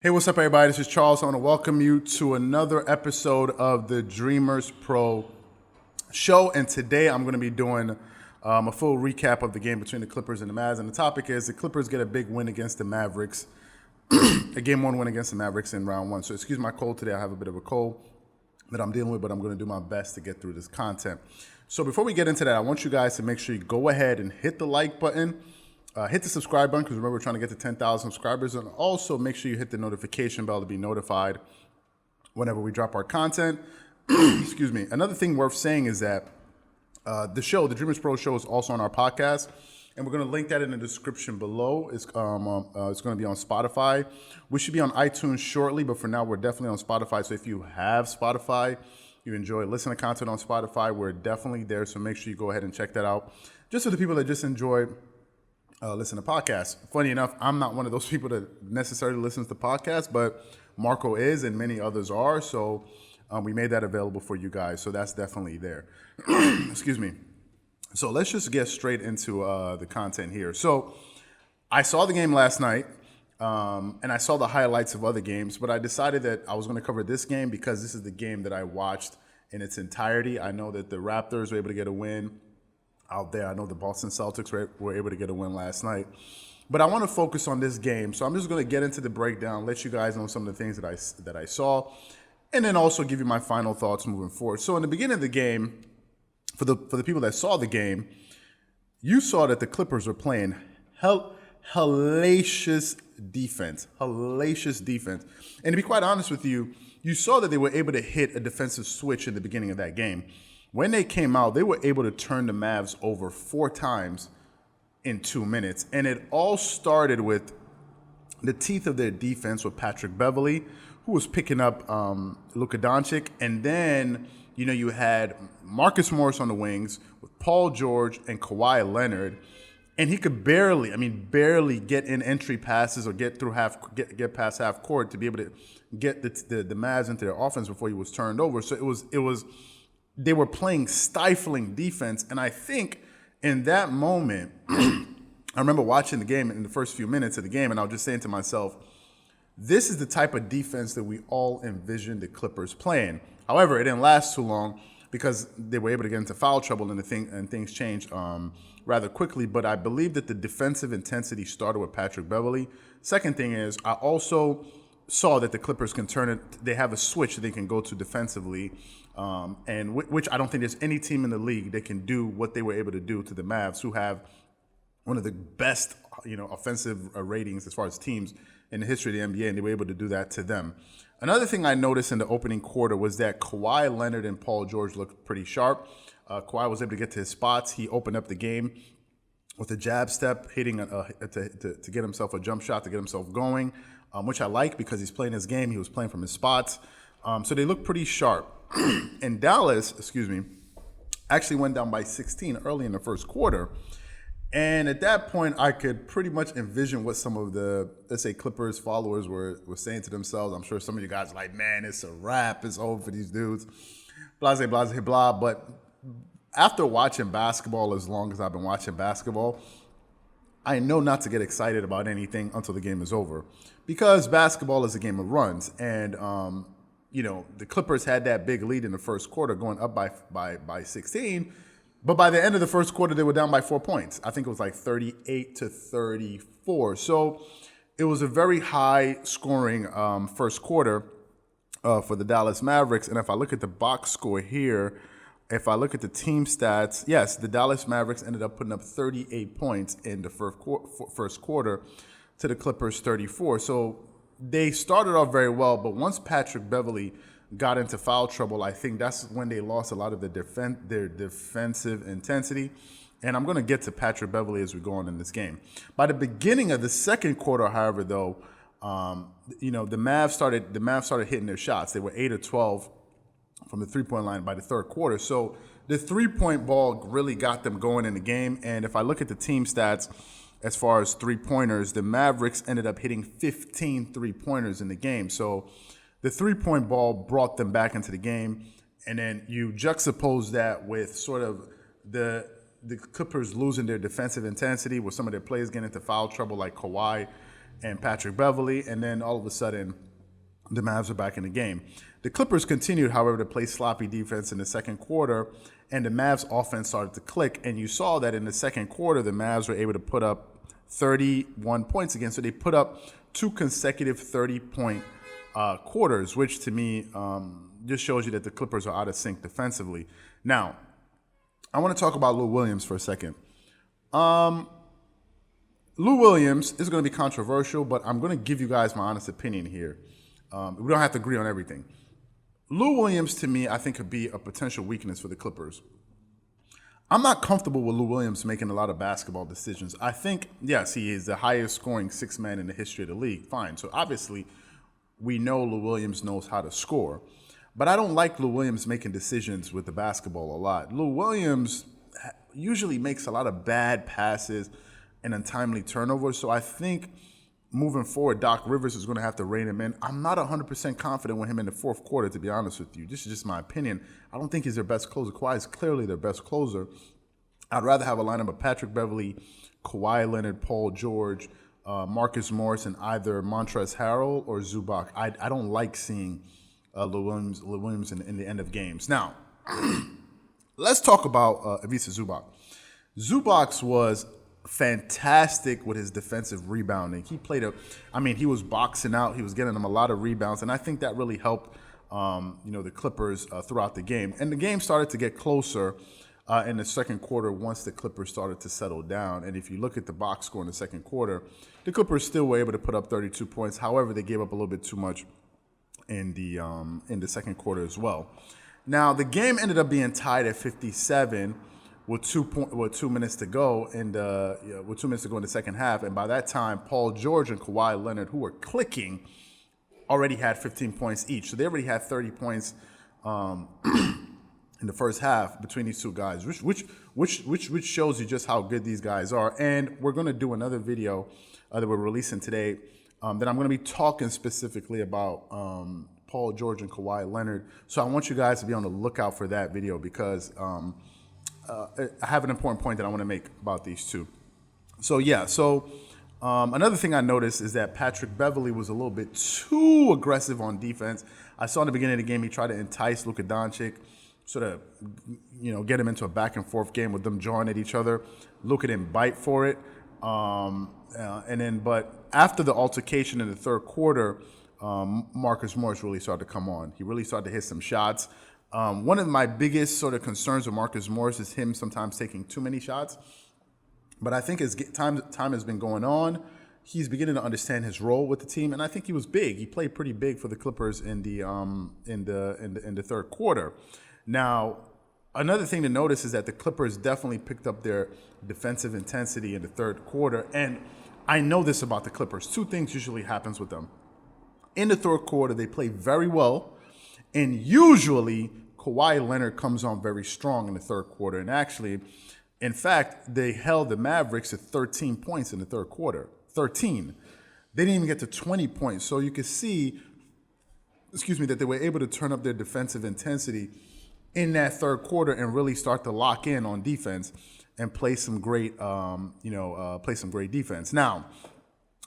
Hey, what's up, everybody? This is Charles. I want to welcome you to another episode of the Dreamerspro Show. And today I'm going to be doing a full recap of the game between the Clippers and the Mavs. And the topic is the Clippers get a big win against the Mavericks, a game one win against the Mavericks in round one. So excuse my cold today. I have a bit of a cold that I'm dealing with, but I'm going to do my best to get through this content. So before we get into that, I want you guys to make sure you go ahead and hit the like button. Hit the subscribe button because remember we're trying to get to 10,000 subscribers, and also make sure you hit the notification bell to be notified whenever we drop our content. Excuse me. Another thing worth saying is that the show, the Dreamerspro Show, is also on our podcast, and we're going to link that in the description below. It's going to be on Spotify. We should be on iTunes shortly, but for now we're definitely on Spotify. So if you have Spotify, you enjoy listening to content on Spotify, we're definitely there. So make sure you go ahead and check that out. Just for the people that just enjoy listen to podcasts. Funny enough, I'm not one of those people that necessarily listens to podcasts, but Marco is and many others are. So we made that available for you guys. So that's definitely there. Excuse me. So let's just get straight into the content here. So I saw the game last night and I saw the highlights of other games, but I decided that I was going to cover this game because this is the game that I watched in its entirety. I know that the Raptors were able to get a win out there. I know the Boston Celtics were able to get a win last night. But I want to focus on this game. So I'm just going to get into the breakdown, let you guys know some of the things that I saw, and then also give you my final thoughts moving forward. So in the beginning of the game, for the people that saw the game, you saw that the Clippers were playing hellacious defense. Hellacious defense. And to be quite honest with you, you saw that they were able to hit a defensive switch in the beginning of that game. When they came out, they were able to turn the Mavs over 4 times in 2 minutes. And it all started with the teeth of their defense with Patrick Beverley, who was picking up Luka Doncic. And then, you had Marcus Morris on the wings with Paul George and Kawhi Leonard. And he could barely get in entry passes or get through get past half court to be able to get the Mavs into their offense before he was turned over. So it was they were playing stifling defense. And I think in that moment, I remember watching the game in the first few minutes of the game, and I was just saying to myself, this is the type of defense that we all envisioned the Clippers playing. However, it didn't last too long because they were able to get into foul trouble and things changed rather quickly. But I believe that the defensive intensity started with Patrick Beverley. Second thing is, I also saw that the Clippers can turn it. They have a switch that they can go to defensively, and which I don't think there's any team in the league that can do what they were able to do to the Mavs, who have one of the best, offensive ratings as far as teams in the history of the NBA, and they were able to do that to them. Another thing I noticed in the opening quarter was that Kawhi Leonard and Paul George looked pretty sharp. Kawhi was able to get to his spots. He opened up the game with a jab step, hitting to get himself a jump shot to get himself going, which I like because he's playing his game. He was playing from his spots. So they look pretty sharp. And Dallas, actually went down by 16 early in the first quarter. And at that point, I could pretty much envision what some of the, let's say, Clippers followers were saying to themselves. I'm sure some of you guys are like, man, it's a wrap. It's over for these dudes. Blase, blase, blah. But after watching basketball as long as I've been watching basketball, I know not to get excited about anything until the game is over, because basketball is a game of runs. And, the Clippers had that big lead in the first quarter, going up by 16. But by the end of the first quarter, they were down by 4 points. I think it was like 38-34. So it was a very high scoring first quarter for the Dallas Mavericks. And if I look at the box score here, if I look at the team stats, yes, the Dallas Mavericks ended up putting up 38 points in the first quarter to the Clippers 34. So they started off very well, but once Patrick Beverley got into foul trouble, I think that's when they lost a lot of their defensive intensity. And I'm going to get to Patrick Beverley as we go on in this game. By the beginning of the second quarter, however, though, the Mavs started hitting their shots. They were 8 of 12 from the three-point line by the third quarter. So the three-point ball really got them going in the game. And if I look at the team stats, as far as three-pointers, the Mavericks ended up hitting 15 three-pointers in the game. So the three-point ball brought them back into the game. And then you juxtapose that with sort of the Clippers losing their defensive intensity with some of their players getting into foul trouble like Kawhi and Patrick Beverley, and then all of a sudden, the Mavs are back in the game. The Clippers continued, however, to play sloppy defense in the second quarter, and the Mavs offense started to click. And you saw that in the second quarter, the Mavs were able to put up 31 points again. So they put up 2 consecutive 30-point quarters, which to me just shows you that the Clippers are out of sync defensively. Now, I want to talk about Lou Williams for a second. Lou Williams is going to be controversial, but I'm going to give you guys my honest opinion here. We don't have to agree on everything. Lou Williams, to me, I think could be a potential weakness for the Clippers. I'm not comfortable with Lou Williams making a lot of basketball decisions. I think, yes, he is the highest scoring 6th man in the history of the league. Fine. So obviously, we know Lou Williams knows how to score. But I don't like Lou Williams making decisions with the basketball a lot. Lou Williams usually makes a lot of bad passes and untimely turnovers. So I think moving forward, Doc Rivers is going to have to rein him in. I'm not 100% confident with him in the fourth quarter, to be honest with you. This is just my opinion. I don't think he's their best closer. Kawhi is clearly their best closer. I'd rather have a lineup of Patrick Beverley, Kawhi Leonard, Paul George, Marcus Morris, and either Montrezl Harrell or Zubac. I don't like seeing Lou Williams in the end of games. Now, let's talk about Ivica Zubac. Zubac was fantastic with his defensive rebounding. He was boxing out. He was getting them a lot of rebounds, and I think that really helped, the Clippers throughout the game. And the game started to get closer in the second quarter once the Clippers started to settle down. And if you look at the box score in the second quarter, the Clippers still were able to put up 32 points. However, they gave up a little bit too much in the second quarter as well. Now, the game ended up being tied at 57. With 2 minutes to go, and with 2 minutes to go in the second half, and by that time, Paul George and Kawhi Leonard, who were clicking, already had 15 points each. So they already had 30 points in the first half between these two guys, which shows you just how good these guys are. And we're going to do another video that we're releasing today that I'm going to be talking specifically about Paul George and Kawhi Leonard. So I want you guys to be on the lookout for that video because I have an important point that I want to make about these two. So another thing I noticed is that Patrick Beverley was a little bit too aggressive on defense. I saw in the beginning of the game he tried to entice Luka Doncic, sort of, get him into a back and forth game with them jawing at each other. Luka didn't bite for it. But after the altercation in the third quarter, Marcus Morris really started to come on. He really started to hit some shots. One of my biggest sort of concerns with Marcus Morris is him sometimes taking too many shots. But I think as time has been going on, he's beginning to understand his role with the team, and I think he was big. He played pretty big for the Clippers in the third quarter. Now, another thing to notice is that the Clippers definitely picked up their defensive intensity in the third quarter, and I know this about the Clippers. Two things usually happens with them. In the third quarter, they play very well. And usually, Kawhi Leonard comes on very strong in the third quarter. And actually, in fact, they held the Mavericks at 13 points in the third quarter. 13. They didn't even get to 20 points. So you could see, that they were able to turn up their defensive intensity in that third quarter and really start to lock in on defense and play some great, defense. Now,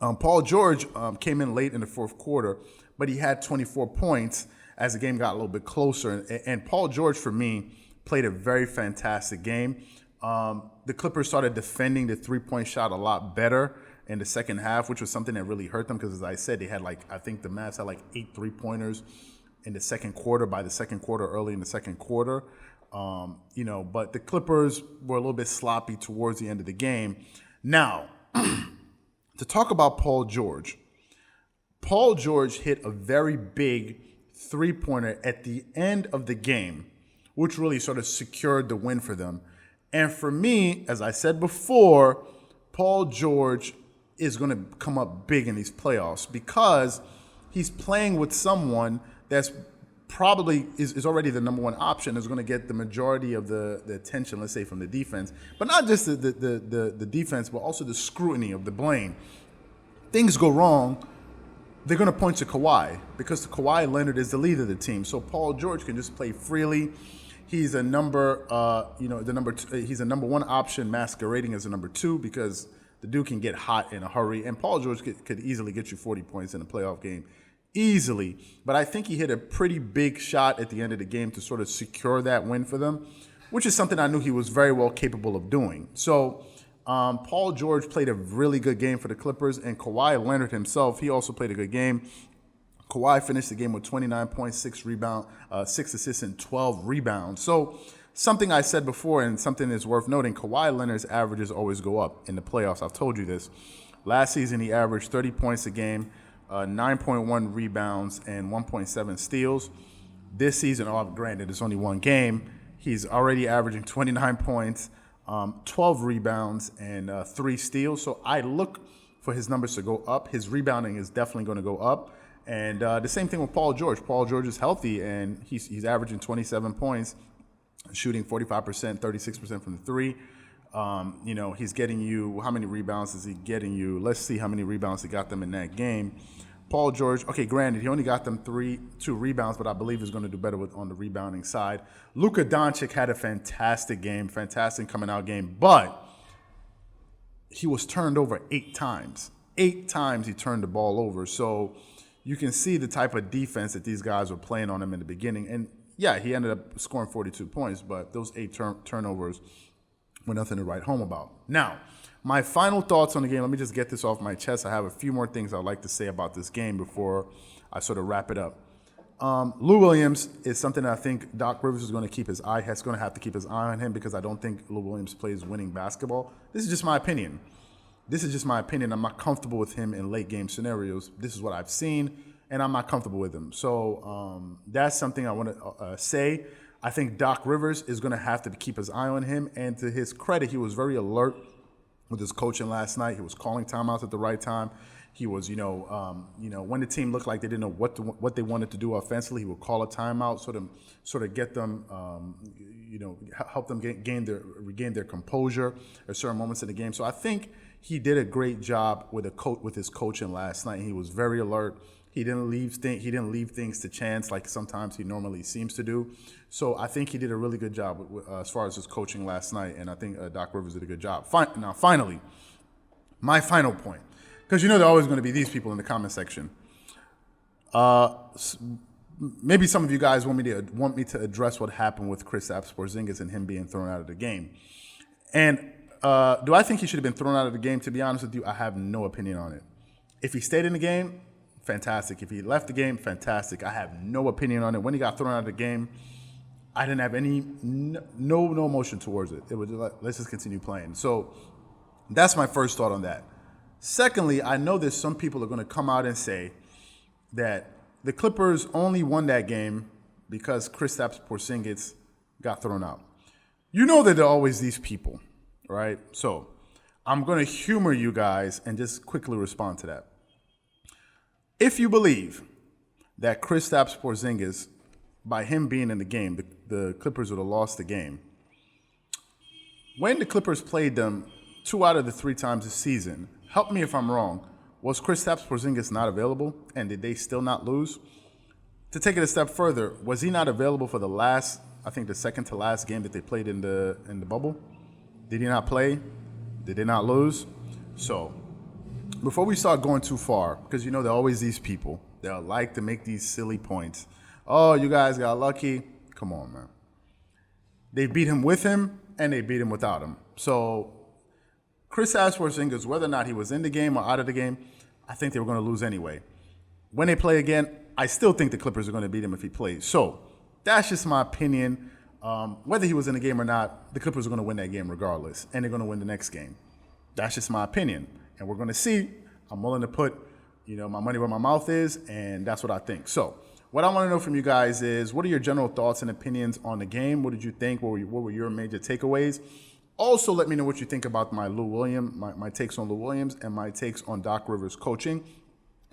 Paul George came in late in the fourth quarter, but he had 24 points as the game got a little bit closer. And Paul George, for me, played a very fantastic game. The Clippers started defending the three-point shot a lot better in the second half, which was something that really hurt them because, as I said, they had I think the Mavs had 8 3-pointers in the second quarter, early in the second quarter. But the Clippers were a little bit sloppy towards the end of the game. Now, to talk about Paul George hit a very big three-pointer at the end of the game, which really sort of secured the win for them. And for me, as I said before, Paul George is going to come up big in these playoffs because he's playing with someone that's probably is already the number one option, is going to get the majority of the attention, let's say, from the defense. But not just the defense, but also the scrutiny of the blame. Things go wrong, they're going to point to Kawhi because Kawhi Leonard is the leader of the team. So Paul George can just play freely. He's a number one option masquerading as a number two because The dude can get hot in a hurry, and Paul George could easily get you 40 points in a playoff game. Easily. But I think he hit a pretty big shot at the end of the game to sort of secure that win for them, which is something I knew he was very well capable of doing. So Paul George played a really good game for the Clippers, and Kawhi Leonard himself, he also played a good game. Kawhi finished the game with 29 points, 6 assists, and 12 rebounds. So something I said before and something that's worth noting, Kawhi Leonard's averages always go up in the playoffs. I've told you this. Last season, he averaged 30 points a game, 9.1 rebounds, and 1.7 steals. This season, granted, it's only one game, he's already averaging 29 points, 12 rebounds, and 3 steals. So I look for his numbers to go up. His rebounding is definitely going to go up. And the same thing with Paul George. Paul George is healthy, and he's averaging 27 points, shooting 45%, 36% from the three. He's getting you, how many rebounds is he getting you? Let's see how many rebounds he got them in that game. Paul George, okay, granted, he only got them 2 rebounds, but I believe he's going to do better on the rebounding side. Luka Doncic had a fantastic game, fantastic coming out game, but he was turned over 8 times. 8 times he turned the ball over. So you can see the type of defense that these guys were playing on him in the beginning. And yeah, he ended up scoring 42 points, but those 8 turnovers were nothing to write home about. Now, my final thoughts on the game, let me just get this off my chest. I have a few more things I'd like to say about this game before I sort of wrap it up. Lou Williams is something that I think Doc Rivers is going to have to keep his eye on him, because I don't think Lou Williams plays winning basketball. This is just my opinion. I'm not comfortable with him in late game scenarios. This is what I've seen, and I'm not comfortable with him. So that's something I want to say. I think Doc Rivers is going to have to keep his eye on him. And to his credit, he was very alert with his coaching last night. He was calling timeouts at the right time. He was, when the team looked like they didn't know what they wanted to do offensively, he would call a timeout, sort of get them, help them regain their composure at certain moments in the game. So I think he did a great job with his coaching last night. He was very alert. He didn't leave things to chance like sometimes he normally seems to do. So I think he did a really good job as far as his coaching last night, and I think Doc Rivers did a good job. Now, finally, my final point, because there are always going to be these people in the comment section. Maybe some of you guys want me to address what happened with Kristaps Porzingis and him being thrown out of the game. And do I think he should have been thrown out of the game? To be honest with you, I have no opinion on it. If he stayed in the game, fantastic. If he left the game, fantastic. I have no opinion on it. When he got thrown out of the game, I didn't have no emotion towards it. It was just like, let's just continue playing. So that's my first thought on that. Secondly, I know that some people are going to come out and say that the Clippers only won that game because Kristaps Porzingis got thrown out. You know that there are always these people, right? So I'm going to humor you guys and just quickly respond to that. If you believe that Kristaps Porzingis, by him being in the game, the Clippers would have lost the game, when the Clippers played them 2 out of the 3 times this season, help me if I'm wrong, was Kristaps Porzingis not available, and did they still not lose? To take it a step further, was he not available for the second to last game that they played in the bubble? Did he not play? Did they not lose? So before we start going too far, because there are always these people that like to make these silly points. Oh, you guys got lucky. Come on, man. They beat him with him, and they beat him without him. So Kristaps Porzingis, whether or not he was in the game or out of the game, I think they were going to lose anyway. When they play again, I still think the Clippers are going to beat him if he plays. So that's just my opinion. Whether he was in the game or not, the Clippers are going to win that game regardless, and they're going to win the next game. That's just my opinion. And we're going to see. I'm willing to put, my money where my mouth is, and that's what I think. So what I want to know from you guys is, what are your general thoughts and opinions on the game? What did you think? What were your major takeaways? Also, let me know what you think about my takes on Lou Williams and my takes on Doc Rivers coaching.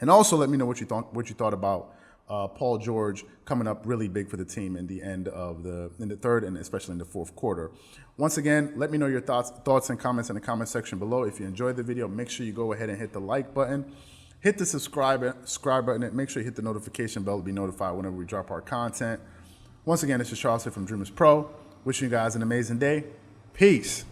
And also let me know what you thought about Paul George coming up really big for the team in the third and especially in the fourth quarter. Once again, let me know your thoughts and comments in the comment section below. If you enjoyed the video, make sure you go ahead and hit the like button, hit the subscribe button, and make sure you hit the notification bell to be notified whenever we drop our content. Once again, this is Charles here from Dreamerspro. Wishing you guys an amazing day. Peace.